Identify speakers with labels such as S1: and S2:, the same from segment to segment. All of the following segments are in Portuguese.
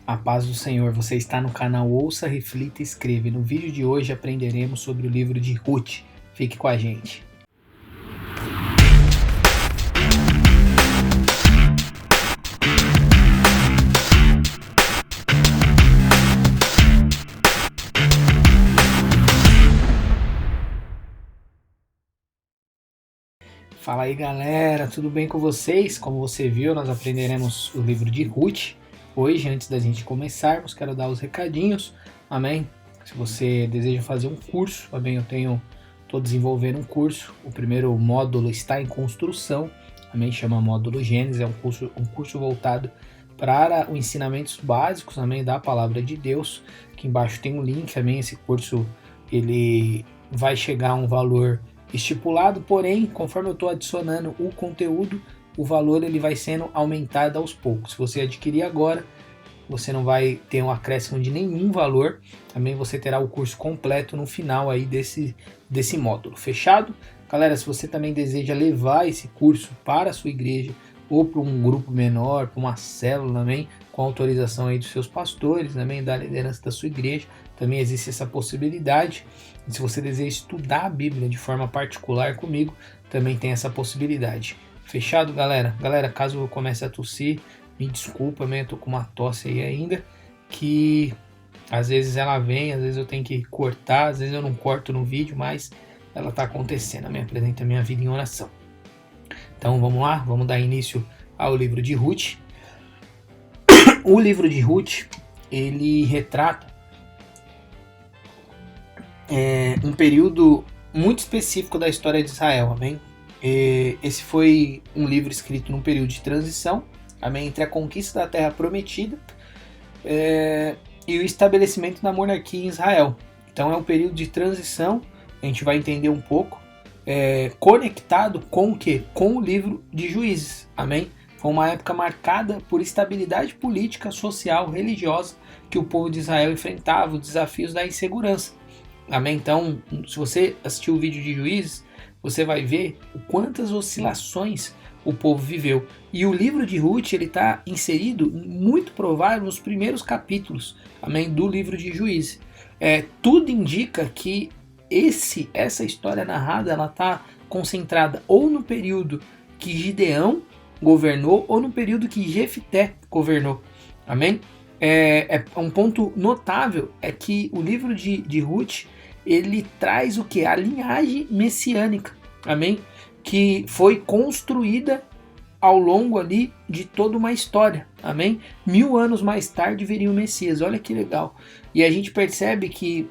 S1: A paz do Senhor, você está no canal Ouça, Reflita e Escreva. No vídeo de hoje aprenderemos sobre o livro de Ruth. Fique com a gente. Fala aí galera, tudo bem com vocês? Como você viu, nós aprenderemos o livro de Ruth. Hoje, antes da gente começarmos, quero dar os recadinhos, amém? Se você deseja fazer um curso, amém? Estou desenvolvendo um curso, o primeiro módulo está em construção, amém? Chama Módulo Gênesis, é um curso voltado para os ensinamentos básicos, amém? Da Palavra de Deus. Aqui embaixo tem um link, amém? Esse curso, ele vai chegar a um valor estipulado, porém, conforme eu estou adicionando o conteúdo, o valor ele vai sendo aumentado aos poucos. Se você adquirir agora, você não vai ter um acréscimo de nenhum valor, também você terá o curso completo no final aí desse módulo. Fechado? Galera, se você também deseja levar esse curso para a sua igreja, ou para um grupo menor, para uma célula também, com autorização aí dos seus pastores, também da liderança da sua igreja, também existe essa possibilidade. E se você deseja estudar a Bíblia de forma particular comigo, também tem essa possibilidade. Fechado, galera? Galera, caso eu comece a tossir, me desculpa, eu tô com uma tosse aí ainda, que às vezes ela vem, às vezes eu tenho que cortar, às vezes eu não corto no vídeo, mas ela tá acontecendo. Me apresenta a minha vida em oração. Então vamos lá, vamos dar início ao livro de Ruth. O livro de Ruth, ele retrata um período muito específico da história de Israel, amém? Esse foi um livro escrito num período de transição, amém? Entre a conquista da Terra Prometida e o estabelecimento da monarquia em Israel. Então é um período de transição, a gente vai entender um pouco, conectado com o quê? Com o livro de Juízes, amém? Foi uma época marcada por estabilidade política, social, religiosa, que o povo de Israel enfrentava os desafios da insegurança, amém? Então, se você assistiu o vídeo de Juízes, você vai ver quantas oscilações o povo viveu. E o livro de Ruth está inserido, muito provável, nos primeiros capítulos, amém, do livro de Juízes. Tudo indica que essa história narrada ela está concentrada ou no período que Gideão governou ou no período que Jefté governou, amém? Um ponto notável é que o livro de Ruth ele traz o que? A linhagem messiânica, amém? Que foi construída ao longo ali de toda uma história, amém? 1000 anos mais tarde viria o Messias, olha que legal. E a gente percebe que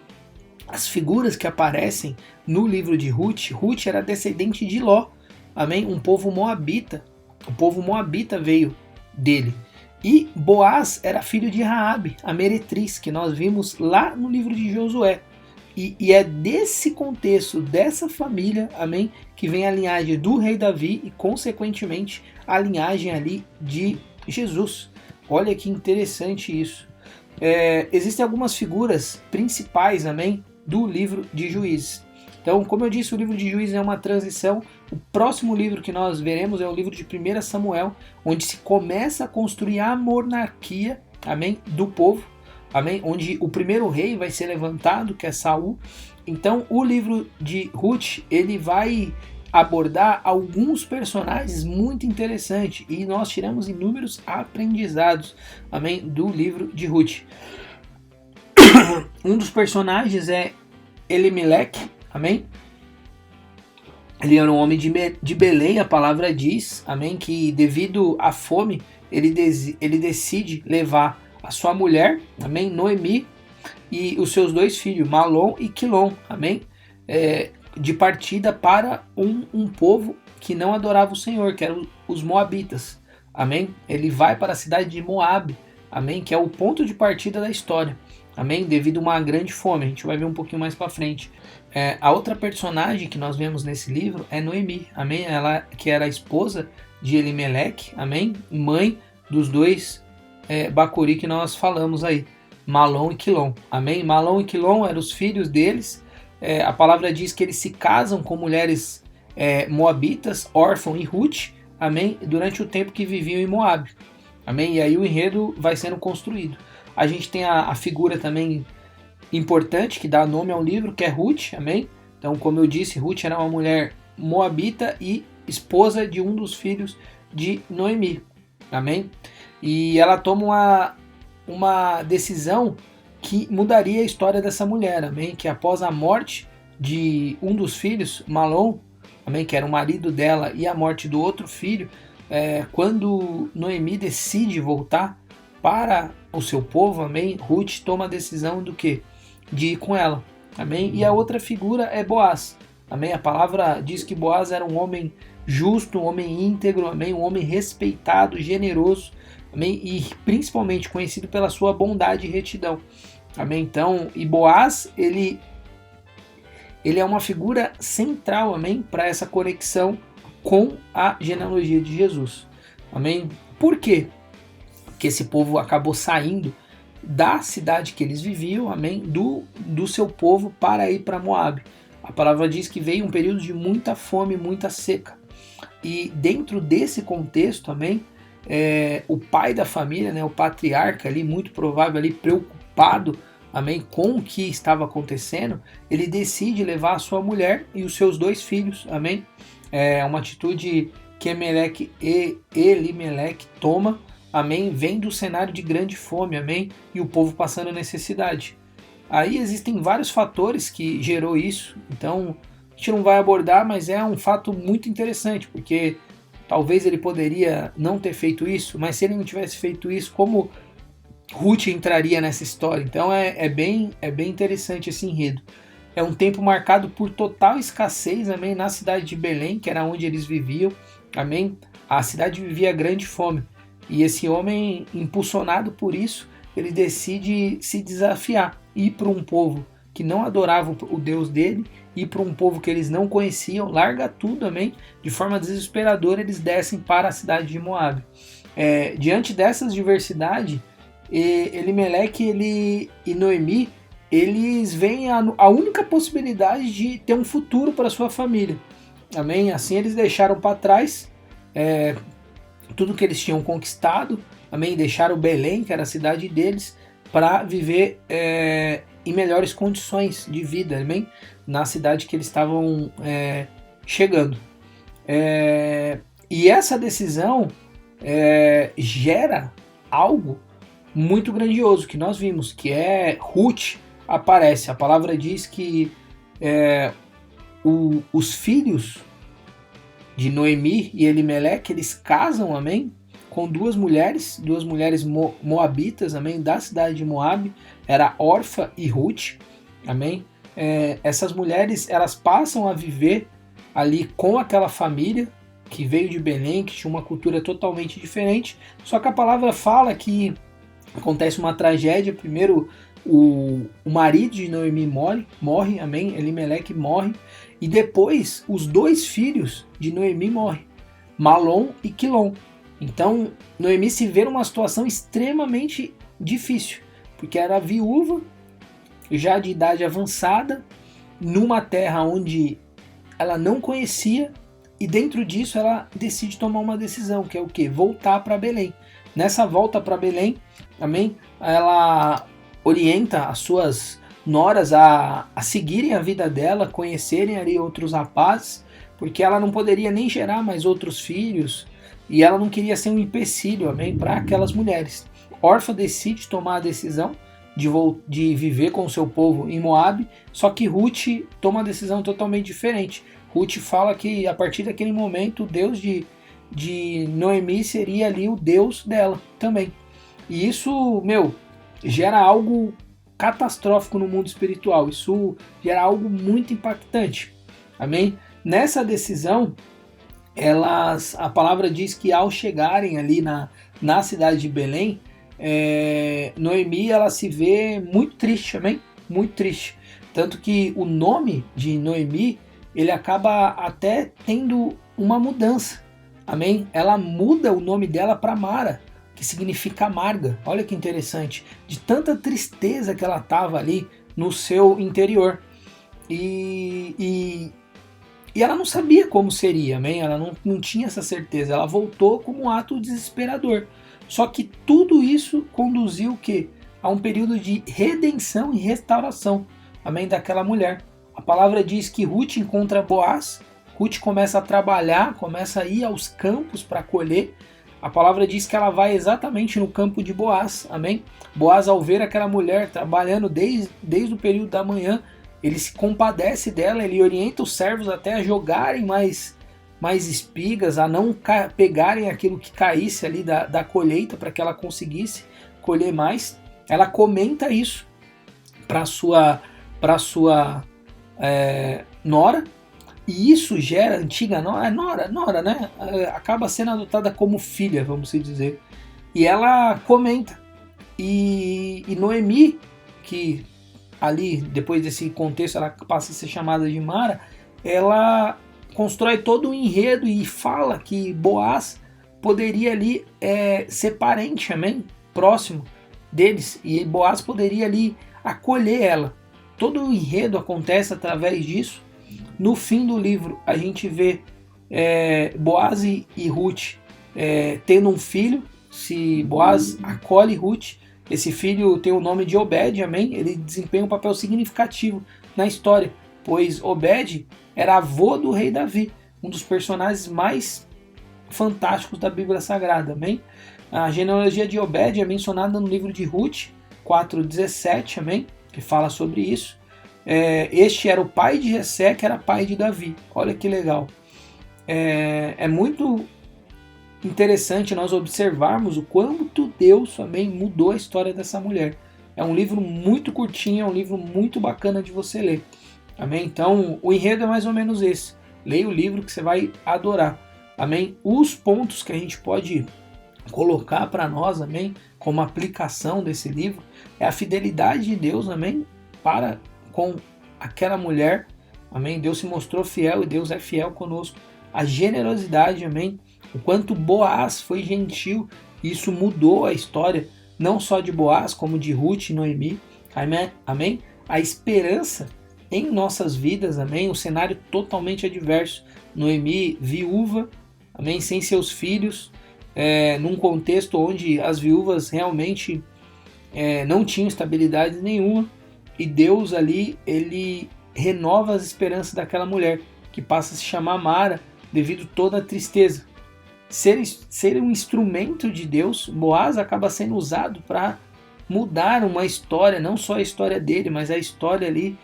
S1: as figuras que aparecem no livro de Ruth, Ruth era descendente de Ló, amém? Um povo moabita, o povo moabita veio dele. E Boaz era filho de Raabe, a meretriz, que nós vimos lá no livro de Josué. E é desse contexto, dessa família, amém, que vem a linhagem do rei Davi e, consequentemente, a linhagem ali de Jesus. Olha que interessante isso. Existem algumas figuras principais, amém, do livro de Juízes. Então, como eu disse, o livro de Juízes é uma transição. O próximo livro que nós veremos é o livro de 1 Samuel, onde se começa a construir a monarquia, amém, do povo, amém, onde o primeiro rei vai ser levantado, que é Saul. Então, o livro de Ruth, ele vai abordar alguns personagens muito interessantes e nós tiramos inúmeros aprendizados, amém, do livro de Ruth. Um dos personagens é Elimeleque, amém? Ele era um homem de Belém, a palavra diz, amém, que devido à fome, ele decide levar a sua mulher, amém, Noemi, e os seus 2 filhos, Malom e Quilom, amém, de partida para um povo que não adorava o Senhor, que eram os moabitas, amém. Ele vai para a cidade de Moabe, amém, que é o ponto de partida da história, amém, devido a uma grande fome. A gente vai ver um pouquinho mais para frente. A outra personagem que nós vemos nesse livro é Noemi, amém, ela que era a esposa de Elimeleque, amém, mãe dos 2 Bacuri que nós falamos aí, Malom e Quilom, amém. Malom e Quilom eram os filhos deles. A palavra diz que eles se casam com mulheres moabitas, Órfão e Ruth, amém, durante o tempo que viviam em Moabe. amém? E aí o enredo vai sendo construído. A gente tem a figura também importante que dá nome ao livro, que é Ruth, amém? Então, como eu disse, Ruth era uma mulher moabita e esposa de um dos filhos de Noemi, amém? E ela toma uma decisão que mudaria a história dessa mulher, amém? Que após a morte de um dos filhos, Malom, amém? Que era o marido dela, e a morte do outro filho, quando Noemi decide voltar para o seu povo, amém? Ruth toma a decisão do quê? De ir com ela, amém? E a outra figura é Boaz, amém? A palavra diz que Boaz era um homem justo, um homem íntegro, amém? Um homem respeitado, generoso, amém? E principalmente conhecido pela sua bondade e retidão, amém? Então, e Boaz, ele é uma figura central, amém? Para essa conexão com a genealogia de Jesus, amém? Por quê? Porque esse povo acabou saindo da cidade que eles viviam, amém? Do seu povo para ir para Moabe. A palavra diz que veio um período de muita fome, muita seca. E dentro desse contexto, amém? O pai da família, né, o patriarca ali, muito provável ali, preocupado, amém, com o que estava acontecendo, ele decide levar a sua mulher e os seus 2 filhos, amém? É uma atitude que Elimeleque toma, amém, vem do cenário de grande fome, amém, e o povo passando necessidade. Aí existem vários fatores que gerou isso, então a gente não vai abordar, mas é um fato muito interessante, porque talvez ele poderia não ter feito isso, mas se ele não tivesse feito isso, como Ruth entraria nessa história? Então é bem interessante esse enredo. É um tempo marcado por total escassez, amém, na cidade de Belém, que era onde eles viviam, amém. A cidade vivia grande fome. E esse homem, impulsionado por isso, ele decide se desafiar, ir para um povo que não adorava o Deus dele, ir para um povo que eles não conheciam, larga tudo, amém. De forma desesperadora, eles descem para a cidade de Moabe. Diante dessas diversidades, Elimeleque e Noemi, eles veem a única possibilidade de ter um futuro para sua família, amém? Assim eles deixaram para trás tudo que eles tinham conquistado, amém? Deixaram Belém, que era a cidade deles, para viver em melhores condições de vida, amém? Na cidade que eles estavam chegando. E essa decisão gera algo muito grandioso que nós vimos, que é Ruth aparece. A palavra diz que os filhos de Noemi e Elimeleque, eles casam, amém, com duas mulheres moabitas, amém, da cidade de Moabe, era Orfa e Ruth, amém. Essas mulheres, elas passam a viver ali com aquela família que veio de Belém, que tinha uma cultura totalmente diferente, só que a palavra fala que acontece uma tragédia. Primeiro o marido de Noemi morre, amém, Elimeleque morre, e depois os 2 filhos de Noemi morrem, Malom e Quilom. Então Noemi se vê numa situação extremamente difícil, porque era viúva, já de idade avançada, numa terra onde ela não conhecia, e dentro disso ela decide tomar uma decisão, que é o quê? Voltar para Belém. Nessa volta para Belém, amém, ela orienta as suas noras a seguirem a vida dela, conhecerem ali outros rapazes, porque ela não poderia nem gerar mais outros filhos, e ela não queria ser um empecilho, amém, para aquelas mulheres. Orfa decide tomar a decisão de viver com o seu povo em Moabe, só que Ruth toma uma decisão totalmente diferente. Ruth fala que a partir daquele momento o Deus de Noemi seria ali o Deus dela também. E isso, gera algo catastrófico no mundo espiritual. Isso gera algo muito impactante. Amém? Nessa decisão, a palavra diz que ao chegarem ali na cidade de Belém, Noemi, ela se vê muito triste, amém? Muito triste. Tanto que o nome de Noemi, ele acaba até tendo uma mudança, amém? Ela muda o nome dela para Mara, que significa amarga. Olha que interessante. De tanta tristeza que ela estava ali no seu interior. E ela não sabia como seria, amém? Ela não tinha essa certeza. Ela voltou como um ato desesperador. Só que tudo isso conduziu o quê? A um período de redenção e restauração, amém, daquela mulher. A palavra diz que Ruth encontra Boaz, Ruth começa a trabalhar, começa a ir aos campos para colher. A palavra diz que ela vai exatamente no campo de Boaz, amém? Boaz, ao ver aquela mulher trabalhando desde o período da manhã, ele se compadece dela, ele orienta os servos até a jogarem mais espigas, a não pegarem aquilo que caísse ali da colheita para que ela conseguisse colher mais. Ela comenta isso para sua nora, e isso gera, antiga nora, né? Acaba sendo adotada como filha, vamos dizer. E ela comenta. E Noemi, que ali, depois desse contexto, ela passa a ser chamada de Mara, ela constrói todo um enredo e fala que Boaz poderia ali ser parente, amém? Próximo deles. E Boaz poderia ali acolher ela. Todo o enredo acontece através disso. No fim do livro, a gente vê Boaz e Ruth tendo um filho. Se Boaz acolhe Ruth, esse filho tem o nome de Obed, amém? Ele desempenha um papel significativo na história, pois Obed era avô do rei Davi, um dos personagens mais fantásticos da Bíblia Sagrada, amém? A genealogia de Obed é mencionada no livro de Ruth 4:17, amém? Que fala sobre isso. Este era o pai de Jessé, que era pai de Davi. Olha que legal. É muito interessante nós observarmos o quanto Deus também mudou a história dessa mulher. É um livro muito curtinho, é um livro muito bacana de você ler. Amém? Então, o enredo é mais ou menos esse. Leia o livro que você vai adorar. Amém? Os pontos que a gente pode colocar para nós, amém, como aplicação desse livro, é a fidelidade de Deus, amém, para com aquela mulher, amém. Deus se mostrou fiel e Deus é fiel conosco. A generosidade, amém. O quanto Boaz foi gentil, isso mudou a história, não só de Boaz, como de Ruth e Noemi, amém. A esperança em nossas vidas, amém. O cenário totalmente adverso. Noemi, viúva, amém, sem seus filhos, num contexto onde as viúvas realmente não tinham estabilidade nenhuma, e Deus ali, ele renova as esperanças daquela mulher, que passa a se chamar Mara, devido a toda a tristeza. Ser um instrumento de Deus, Boaz acaba sendo usado para mudar uma história, não só a história dele, mas a história ali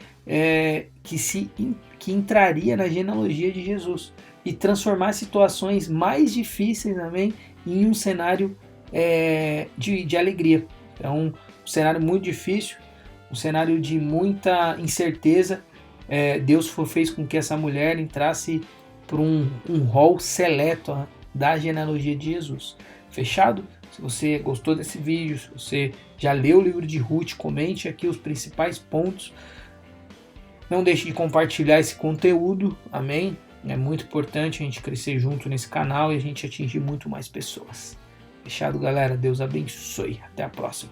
S1: que entraria na genealogia de Jesus, e transformar situações mais difíceis, amém, em um cenário de alegria. Então, um cenário muito difícil, um cenário de muita incerteza. Deus fez com que essa mulher entrasse por um rol seleto da genealogia de Jesus. Fechado? Se você gostou desse vídeo, se você já leu o livro de Ruth, comente aqui os principais pontos. Não deixe de compartilhar esse conteúdo, amém? É muito importante a gente crescer junto nesse canal e a gente atingir muito mais pessoas. Fechado, galera? Deus abençoe. Até a próxima.